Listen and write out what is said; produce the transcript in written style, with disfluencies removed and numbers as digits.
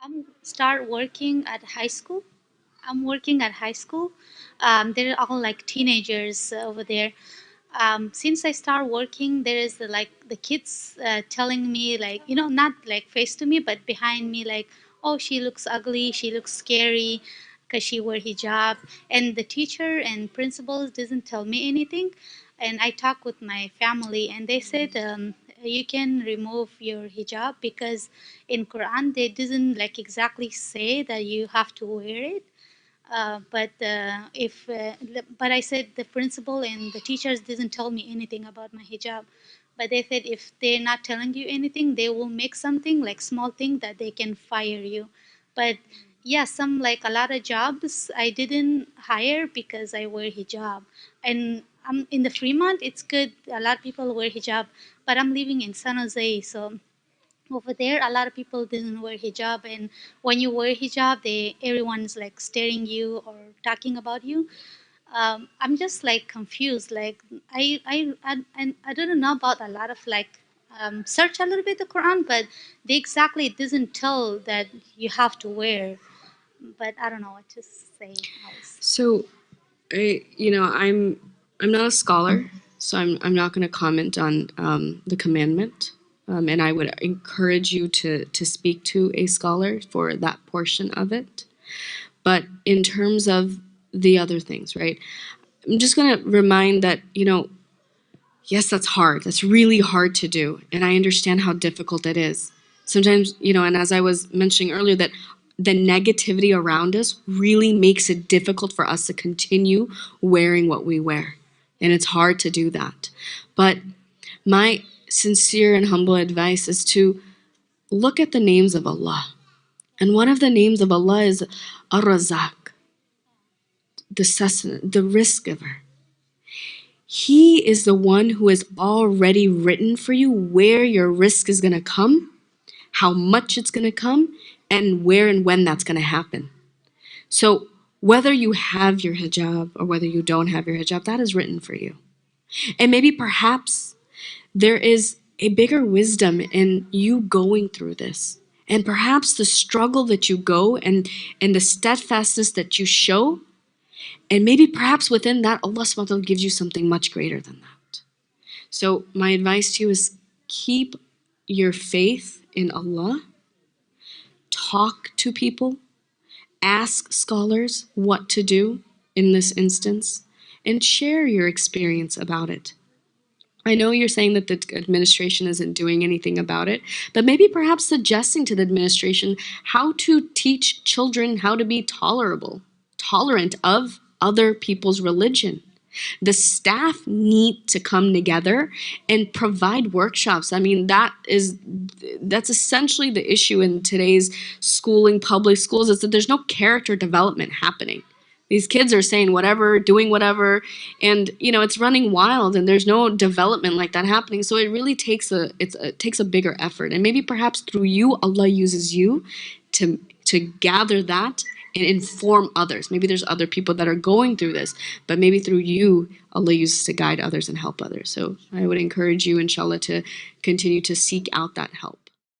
I'm start working at high school. I'm working at high school. They're all like teenagers over there. Since I start working, there is like the kids telling me like not like face to me, but behind me like, oh, she looks ugly, she looks scary, because she wear hijab. And the teacher and principals doesn't tell me anything. And I talk with my family, and they said you can remove your hijab because in Quran they doesn't like exactly say that you have to wear it. But I said the principal and the teachers didn't tell me anything about my hijab. But they said if they're not telling you anything, they will make something like small thing that they can fire you. But yeah, some like a lot of jobs I didn't hire because I wear hijab. And I'm in the Fremont, it's good. A lot of people wear hijab, but I'm living in San Jose, so over there a lot of people didn't wear hijab, and when you wear hijab they everyone's like staring you or talking about you. I'm just like confused, like I don't know about a lot of like search a little bit the Quran, but they exactly doesn't tell that you have to wear, but I don't know what to say else. So, I'm not a scholar, so I'm not going to comment on the commandment, and I would encourage you to speak to a scholar for that portion of it. But in terms of the other things, right? I'm just going to remind that yes, that's hard. That's really hard to do, and I understand how difficult it is. Sometimes, and as I was mentioning earlier, that the negativity around us really makes it difficult for us to continue wearing what we wear. And it's hard to do that. But my sincere and humble advice is to look at the names of Allah. And one of the names of Allah is Ar-Razak, the sustenance, the risk giver. He is the one who has already written for you where your risk is going to come, how much it's going to come, and where and when that's going to happen. So whether you have your hijab or whether you don't have your hijab, that is written for you. And maybe perhaps there is a bigger wisdom in you going through this. And perhaps the struggle that you go and the steadfastness that you show, and maybe perhaps within that, Allah subhanahu wa ta'ala gives you something much greater than that. So my advice to you is keep your faith in Allah, talk to people, ask scholars what to do in this instance, and share your experience about it. I know you're saying that the administration isn't doing anything about it, but maybe perhaps suggesting to the administration how to teach children how to be tolerant of other people's religion. The staff need to come together and provide workshops. I mean, that's essentially the issue in today's schooling, public schools, is that there's no character development happening. These kids are saying whatever, doing whatever, and it's running wild, and there's no development like that happening. So it really takes a bigger effort, and maybe perhaps through you, Allah uses you to gather that and inform others. Maybe there's other people that are going through this, but maybe through you, Allah uses to guide others and help others. So I would encourage you, inshallah, to continue to seek out that help.